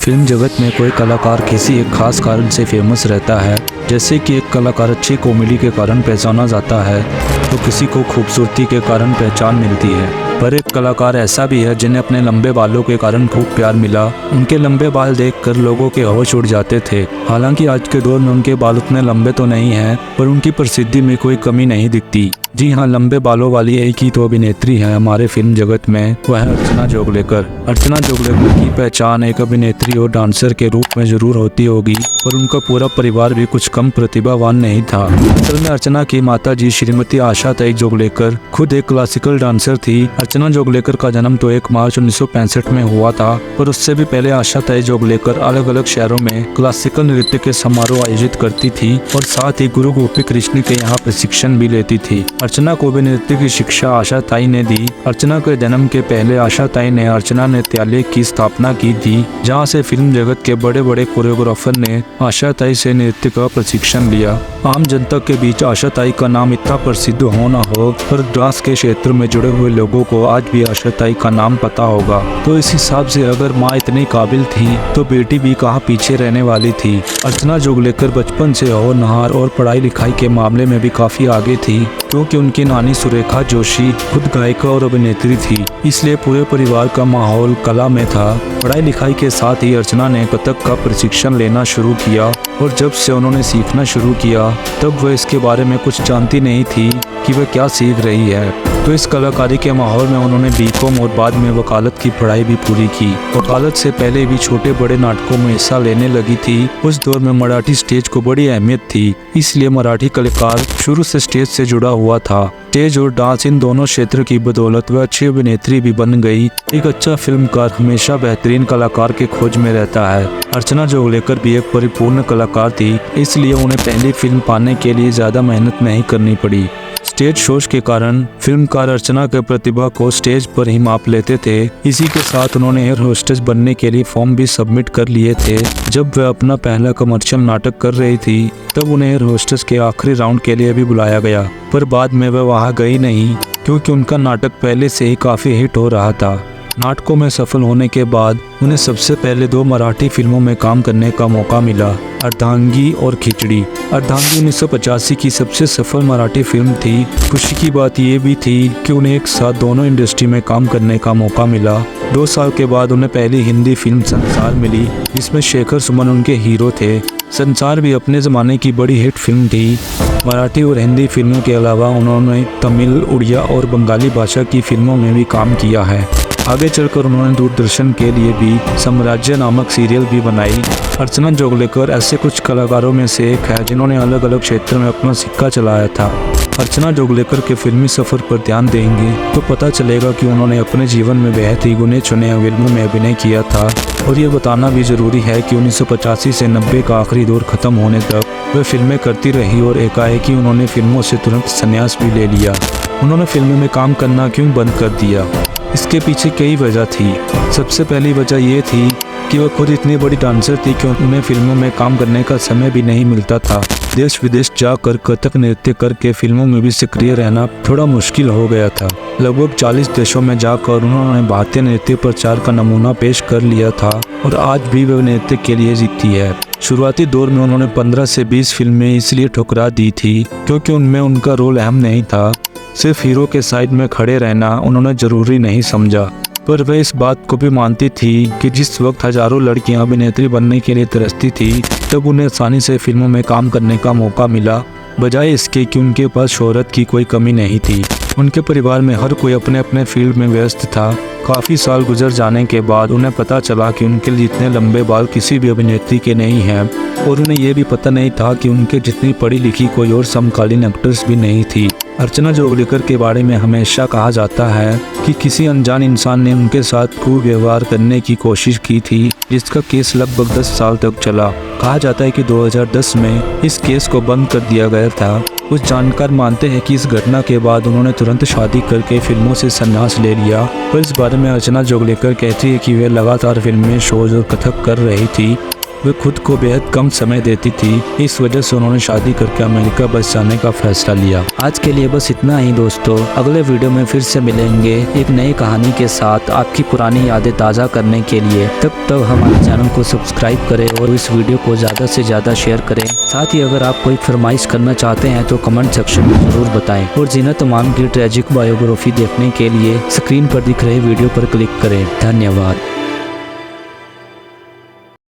Film जगत में कोई कलाकार किसी एक खास कारण से फेमस रहता है, जैसे कि एक कलाकार अच्छी कॉमेडी के कारण पहचाना जाता है तो किसी को खूबसूरती के कारण पहचान मिलती है। पर एक कलाकार ऐसा भी है जिन्हें अपने लंबे बालों के कारण खूब प्यार मिला। उनके लंबे बाल देखकर लोगों के होश उड़ जाते थे। हालांकि आज के दौर में उनके बाल उतने लंबे तो नहीं हैं, पर उनकी प्रसिद्धि में कोई कमी नहीं दिखती। जी हाँ, लंबे बालों वाली एक ही तो अभिनेत्री है हमारे फिल्म जगत में, वह है अर्चना जोगलेकर। अर्चना जोगलेकर की पहचान एक अभिनेत्री और डांसर के रूप में जरूर होती होगी, पर उनका पूरा परिवार भी कुछ कम प्रतिभावान नहीं था। असल में अर्चना की माता जी श्रीमती आशा ताई जोगलेकर खुद एक क्लासिकल डांसर थी। अर्चना जोगलेकर का जन्म तो 1 मार्च 1965 में हुआ था, पर उससे भी पहले आशा ताई जोगलेकर अलग अलग शहरों में क्लासिकल नृत्य के समारोह आयोजित करती थी और साथ ही गुरु गोपी कृष्ण के यहाँ प्रशिक्षण भी लेती थी। अर्चना को भी नृत्य की शिक्षा आशा ताई ने दी। अर्चना के जन्म के पहले आशा ताई ने अर्चना नृत्यालय की स्थापना की थी, जहाँ से फिल्म जगत के बड़े बड़े कोरियोग्राफर ने आशा ताई से नृत्य का प्रशिक्षण लिया। आम जनता के बीच आशा ताई का नाम इतना प्रसिद्ध हो न हो, पर डांस के क्षेत्र में जुड़े हुए लोगों को आज भी आशा ताई का नाम पता होगा। तो इस हिसाब से अगर माँ इतनी काबिल थी तो बेटी भी कहाँ पीछे रहने वाली थी। अर्चना जोगलेकर बचपन से होनहार और पढ़ाई लिखाई के मामले में भी काफी आगे थी, क्योंकि उनकी नानी सुरेखा जोशी खुद गायिका और अभिनेत्री थी, इसलिए पूरे परिवार का माहौल कला में था। पढ़ाई लिखाई के साथ ही अर्चना ने कथक का प्रशिक्षण लेना शुरू किया और जब से उन्होंने सीखना शुरू किया तब वह इसके बारे में कुछ जानती नहीं थी कि वह क्या सीख रही है। तो इस कलाकारी के माहौल में उन्होंने बीकॉम और बाद में वकालत की पढ़ाई भी पूरी की। वकालत से पहले भी छोटे बड़े नाटकों में हिस्सा लेने लगी थी। उस दौर में मराठी स्टेज को बड़ी अहमियत थी, इसलिए मराठी कलाकार शुरू से स्टेज से जुड़ा हुआ था। स्टेज और डांस इन दोनों क्षेत्र की बदौलत वह अच्छी अभिनेत्री भी बन गई। एक अच्छा फिल्मकार हमेशा बेहतरीन कलाकार के खोज में रहता है। अर्चना जोगलेकर भी एक परिपूर्ण कलाकार थी, इसलिए उन्हें पहली फिल्म पाने के लिए ज्यादा मेहनत नहीं करनी पड़ी। स्टेज शोज के कारण फिल्मकार अर्चना के प्रतिभा को स्टेज पर ही माप लेते थे। इसी के साथ उन्होंने एयर होस्टेस बनने के लिए फॉर्म भी सबमिट कर लिए थे। जब वह अपना पहला कमर्शियल नाटक कर रही थी तब उन्हें एयर होस्टेस के आखिरी राउंड के लिए भी बुलाया गया, पर बाद में वह वहां गई नहीं, क्योंकि उनका नाटक पहले से ही काफी हिट हो रहा था। नाटकों में सफल होने के बाद उन्हें सबसे पहले 2 मराठी फिल्मों में काम करने का मौका मिला, अर्धांगी और खिचड़ी। अर्धांगी 1985 की सबसे सफल मराठी फिल्म थी। खुशी की बात यह भी थी कि उन्हें एक साथ दोनों इंडस्ट्री में काम करने का मौका मिला। 2 साल के बाद उन्हें पहली हिंदी फिल्म संसार मिली, जिसमें शेखर सुमन उनके हीरो थे। संसार भी अपने ज़माने की बड़ी हिट फिल्म थी। मराठी और हिंदी फिल्मों के अलावा उन्होंने तमिल, उड़िया और बंगाली भाषा की फिल्मों में भी काम किया है। आगे चलकर उन्होंने दूरदर्शन के लिए भी साम्राज्य नामक सीरियल भी बनाई। अर्चना जोगलेकर ऐसे कुछ कलाकारों में से एक है जिन्होंने अलग अलग क्षेत्र में अपना सिक्का चलाया था। अर्चना जोगलेकर के फिल्मी सफ़र पर ध्यान देंगे तो पता चलेगा कि उन्होंने अपने जीवन में बेहद ही गुने चुने फिल्मों में अभिनय किया था। और ये बताना भी ज़रूरी है कि 1985 से 90 का आखिरी दौर खत्म होने तक वह फिल्में करती रही और एकाएक उन्होंने फिल्मों से तुरंत संन्यास भी ले लिया। उन्होंने फिल्मों में काम करना क्यों बंद कर दिया? इसके पीछे कई वजह थी। सबसे पहली वजह ये थी कि वह खुद इतनी बड़ी डांसर थी कि उन्हें फिल्मों में काम करने का समय भी नहीं मिलता था। देश विदेश जाकर कथक नृत्य करके फिल्मों में भी सक्रिय रहना थोड़ा मुश्किल हो गया था। लगभग 40 देशों में जाकर उन्होंने भारतीय नृत्य प्रचार का नमूना पेश कर लिया था और आज भी वह नृत्य के लिए जीती है। शुरुआती दौर में उन्होंने 15 से 20 फिल्में इसलिए ठुकरा दी थी क्योंकि उनमें उनका रोल अहम नहीं था। सिर्फ हीरो के साइड में खड़े रहना उन्होंने जरूरी नहीं समझा। पर वह इस बात को भी मानती थी कि जिस वक्त हजारों लड़कियां अभिनेत्री बनने के लिए तरसती थी तब उन्हें आसानी से फिल्मों में काम करने का मौका मिला, बजाय इसके कि उनके पास शोहरत की कोई कमी नहीं थी। उनके परिवार में हर कोई अपने अपने फील्ड में व्यस्त था। काफ़ी साल गुजर जाने के बाद उन्हें पता चला कि उनके जितने लंबे बाल किसी भी अभिनेत्री के नहीं हैं, और उन्हें यह भी पता नहीं था कि उनके जितनी पढ़ी लिखी कोई और समकालीन एक्ट्रेस भी नहीं थी। अर्चना जोगलेकर के बारे में हमेशा कहा जाता है कि किसी अनजान इंसान ने उनके साथ कुव्यवहार करने की कोशिश की थी, जिसका केस लगभग 10 साल तक चला। कहा जाता है कि 2010 में इस केस को बंद कर दिया गया था। कुछ जानकार मानते हैं कि इस घटना के बाद उन्होंने तुरंत शादी करके फिल्मों से संन्यास ले लिया। पर इस बारे में अर्चना जोगलेकर कहती है कि वे लगातार फिल्में, शोज और कथक कर रही थी वे खुद को बेहद कम समय देती थी। इस वजह से उन्होंने शादी करके अमेरिका बस जाने का फैसला लिया। आज के लिए बस इतना ही दोस्तों। अगले वीडियो में फिर से मिलेंगे एक नई कहानी के साथ आपकी पुरानी यादें ताज़ा करने के लिए। तब तक हमारे चैनल को सब्सक्राइब करें और इस वीडियो को ज़्यादा से ज़्यादा शेयर करें। साथ ही अगर आप कोई फरमाइश करना चाहते हैं तो कमेंट सेक्शन में ज़रूर बताएं। और जीनत अमान की ट्रेजिक बायोग्राफी देखने के लिए स्क्रीन पर दिख रहे वीडियो पर क्लिक करें। धन्यवाद।